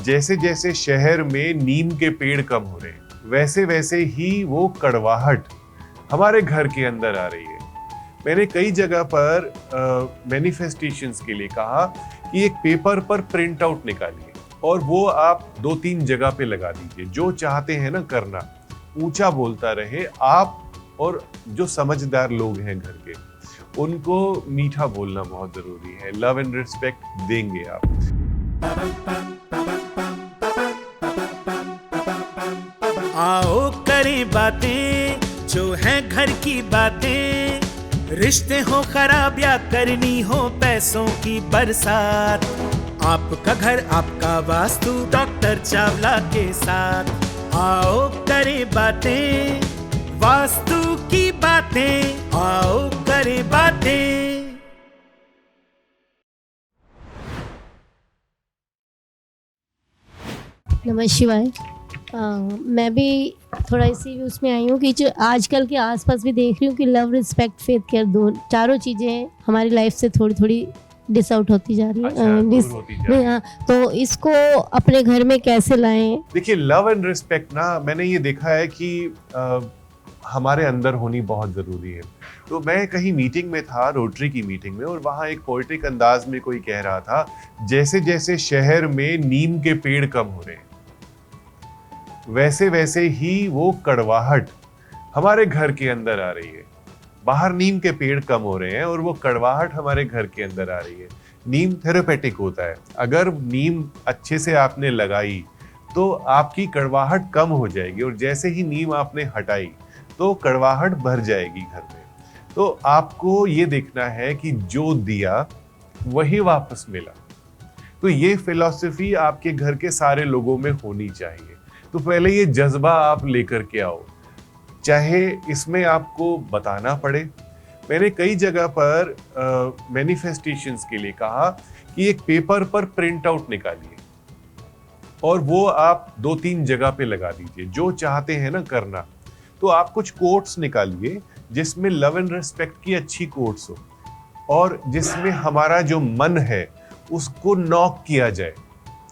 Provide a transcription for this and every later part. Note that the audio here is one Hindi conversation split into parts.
जैसे जैसे शहर में नीम के पेड़ कम हो रहे हैं, वैसे वैसे ही वो कड़वाहट हमारे घर के अंदर आ रही है। मैंने कई जगह पर मैनिफेस्टेशंस के लिए कहा कि एक पेपर पर प्रिंट आउट निकालिए और वो आप 2-3 जगह पे लगा दीजिए। जो चाहते हैं ना करना, ऊंचा बोलता रहे आप, और जो समझदार लोग हैं घर के, उनको मीठा बोलना बहुत जरूरी है। लव एंड रिस्पेक्ट देंगे आप। आओ करें बातें जो हैं घर की बातें, रिश्ते हो खराब या करनी हो पैसों की बरसात, आपका घर आपका वास्तु डॉक्टर चावला के साथ। आओ करें बातें वास्तु की बातें, आओ करें बातें। नमः शिवाय। मैं भी थोड़ा इसी उसमें आई हूँ कि जो आजकल के आसपास भी देख रही हूँ कि लव रिस्पेक्ट फेथ केयर चारों चीज़ें हमारी लाइफ से थोड़ी थोड़ी डिस आउट होती जा रही है। हाँ, तो इसको अपने घर में कैसे लाएं? देखिए, लव एंड रिस्पेक्ट ना, मैंने ये देखा है कि हमारे अंदर होनी बहुत जरूरी है। तो मैं कहीं मीटिंग में था, रोटरी की मीटिंग में, और वहाँ एक पोएट्रिक अंदाज में कोई कह रहा था, जैसे जैसे शहर में नीम के पेड़ कम हो रहे हैं, वैसे वैसे ही वो कड़वाहट हमारे घर के अंदर आ रही है। बाहर नीम के पेड़ कम हो रहे हैं और वो कड़वाहट हमारे घर के अंदर आ रही है। नीम थेरेपेटिक होता है। अगर नीम अच्छे से आपने लगाई तो आपकी कड़वाहट कम हो जाएगी, और जैसे ही नीम आपने हटाई तो कड़वाहट भर जाएगी घर में। तो आपको ये देखना है कि जो दिया वही वापस मिला। तो ये फिलॉसफी आपके घर के सारे लोगों में होनी चाहिए। तो पहले ये जज्बा आप लेकर के आओ, चाहे इसमें आपको बताना पड़े। मैंने कई जगह पर मैनिफेस्टेशंस के लिए कहा कि एक पेपर पर प्रिंट आउट निकालिए और वो आप 2-3 जगह पे लगा दीजिए। जो चाहते हैं ना करना, तो आप कुछ कोट्स निकालिए जिसमें लव एंड रिस्पेक्ट की अच्छी कोट्स हो, और जिसमें हमारा जो मन है उसको नॉक किया जाए,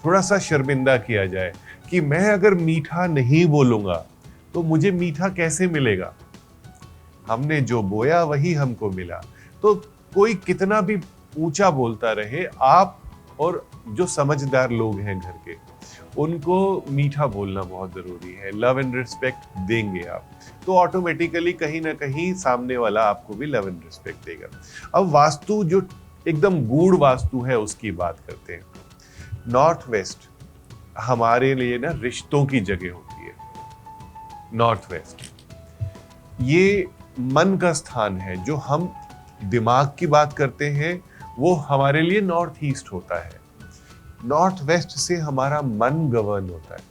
थोड़ा सा शर्मिंदा किया जाए कि मैं अगर मीठा नहीं बोलूंगा तो मुझे मीठा कैसे मिलेगा। हमने जो बोया वही हमको मिला। तो कोई कितना भी ऊंचा बोलता रहे, आप और जो समझदार लोग हैं घर के, उनको मीठा बोलना बहुत जरूरी है। लव एंड रिस्पेक्ट देंगे आप, तो ऑटोमेटिकली कहीं ना कहीं सामने वाला आपको भी लव एंड रिस्पेक्ट देगा। अब वास्तु, जो एकदम गूढ़ वास्तु है, उसकी बात करते हैं। नॉर्थ वेस्ट हमारे लिए ना रिश्तों की जगह होती है। नॉर्थ वेस्ट ये मन का स्थान है। जो हम दिमाग की बात करते हैं वो हमारे लिए नॉर्थ ईस्ट होता है। नॉर्थ वेस्ट से हमारा मन गवर्न होता है।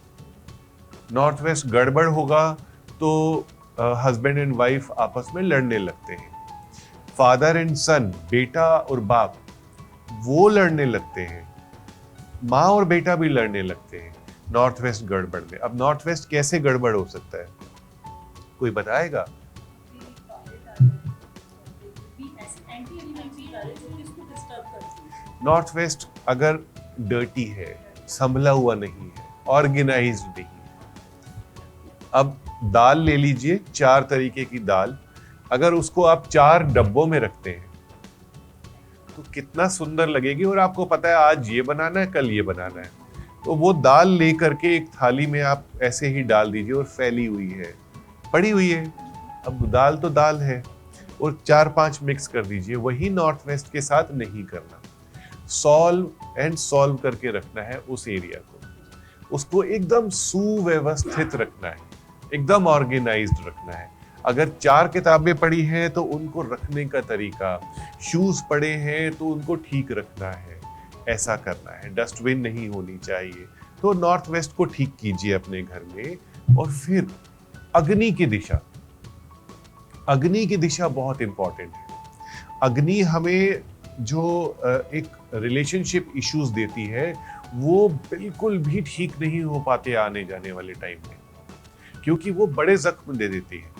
नॉर्थ वेस्ट गड़बड़ होगा तो हस्बैंड एंड वाइफ आपस में लड़ने लगते हैं। फादर एंड सन, बेटा और बाप, वो लड़ने लगते हैं। माँ और बेटा भी लड़ने लगते हैं नॉर्थ वेस्ट गड़बड़ में। अब नॉर्थ वेस्ट कैसे गड़बड़ हो सकता है, कोई बताएगा? नॉर्थ वेस्ट अगर डर्टी है, संभला हुआ नहीं है, ऑर्गेनाइज्ड नहीं है। अब दाल ले लीजिए, 4 तरीके की दाल, अगर उसको आप 4 डब्बों में रखते हैं तो कितना सुंदर लगेगी। और आपको पता है आज ये बनाना है, कल ये बनाना है, तो वो दाल लेकर के एक थाली में आप ऐसे ही डाल दीजिए, और फैली हुई है, पड़ी हुई है। अब दाल तो दाल है, और 4-5 मिक्स कर दीजिए। वही नॉर्थ वेस्ट के साथ नहीं करना। सॉल्व एंड सॉल्व करके रखना है उस एरिया को, उसको एकदम सुव्यवस्थित रखना है, एकदम ऑर्गेनाइज्ड रखना है। अगर 4 किताबें पढ़ी हैं तो उनको रखने का तरीका, शूज पड़े हैं तो उनको ठीक रखना है, ऐसा करना है। डस्टबिन नहीं होनी चाहिए। तो नॉर्थ वेस्ट को ठीक कीजिए अपने घर में। और फिर अग्नि की दिशा, अग्नि की दिशा बहुत इंपॉर्टेंट है। अग्नि हमें जो एक रिलेशनशिप इश्यूज देती है, वो बिल्कुल भी ठीक नहीं हो पाते आने जाने वाले टाइम में, क्योंकि वो बड़े जख्म दे देती है।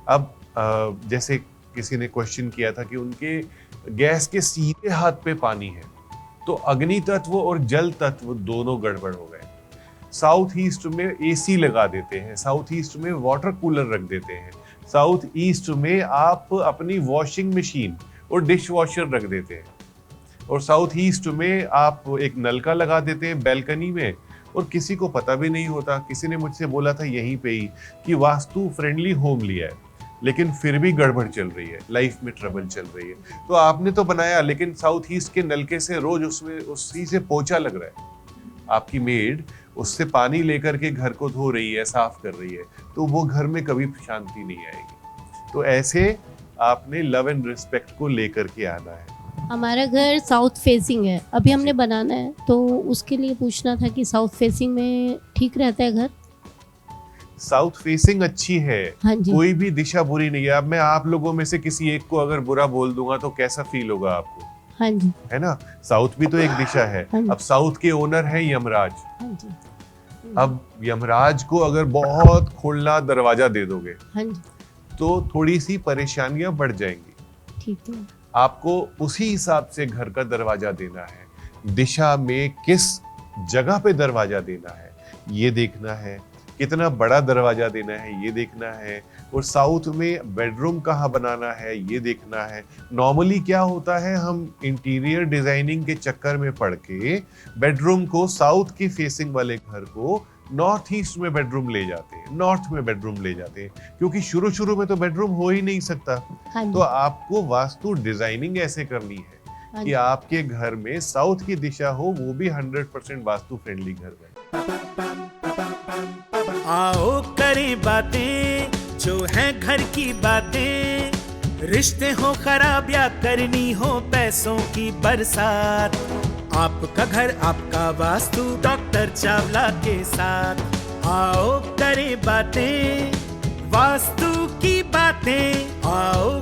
अब जैसे किसी ने क्वेश्चन किया था कि उनके गैस के सीधे हाथ पे पानी है, तो अग्नि तत्व और जल तत्व दोनों गड़बड़ हो गए। साउथ ईस्ट में एसी लगा देते हैं, साउथ ईस्ट में वाटर कूलर रख देते हैं, साउथ ईस्ट में आप अपनी वॉशिंग मशीन और डिश वॉशर रख देते हैं, और साउथ ईस्ट में आप एक नलका लगा देते हैं बैल्कनी में और किसी को पता भी नहीं होता। किसी ने मुझसे बोला था यहीं पे ही कि वास्तु फ्रेंडली होम लिया है लेकिन फिर भी गड़बड़ चल रही है, लाइफ में ट्रबल चल रही है। तो आपने तो बनाया लेकिन साउथ ईस्ट के नलके से रोज उसमें उसी से पोछा लग रहा है, आपकी मेड उससे पानी लेकर के घर को धो रही है, साफ कर रही है, तो वो घर में कभी शांति नहीं आएगी। तो ऐसे आपने लव एंड रिस्पेक्ट को लेकर के आना है। हमारा घर साउथ फेसिंग है, अभी हमने बनाना है, तो उसके लिए पूछना था कि साउथ फेसिंग में ठीक रहता है घर? साउथ फेसिंग अच्छी है, हाँ जी। कोई भी दिशा बुरी नहीं है। अब मैं आप लोगों में से किसी एक को अगर बुरा बोल दूंगा तो कैसा फील होगा आपको, हाँ जी। है ना? साउथ भी तो एक दिशा है। हाँ जी। अब साउथ के ओनर है यमराज। हाँ जी। अब यमराज को अगर बहुत खुला दरवाजा दे दोगे हाँ जी, तो थोड़ी सी परेशानियां बढ़ जाएंगी। ठीक है। आपको उसी हिसाब से घर का दरवाजा देना है, दिशा में किस जगह पे दरवाजा देना है ये देखना है, कितना बड़ा दरवाजा देना है ये देखना है, और साउथ में बेडरूम कहाँ बनाना है ये देखना है। नॉर्मली क्या होता है, हम इंटीरियर डिजाइनिंग के चक्कर में पड़ के बेडरूम को, साउथ की फेसिंग वाले घर को नॉर्थ ईस्ट में बेडरूम ले जाते हैं, नॉर्थ में बेडरूम ले जाते हैं, क्योंकि शुरू शुरू में तो बेडरूम हो ही नहीं सकता। हाँ तो जी। आपको वास्तु डिजाइनिंग ऐसे करनी है हाँ कि जी। आपके घर में साउथ की दिशा हो, वो भी 100% वास्तु फ्रेंडली घर बने। आओ करें बातें जो है घर की बातें, रिश्ते हो खराब या करनी हो पैसों की बरसात, आपका घर आपका वास्तु डॉक्टर चावला के साथ। आओ करें बातें वास्तु की बातें, आओ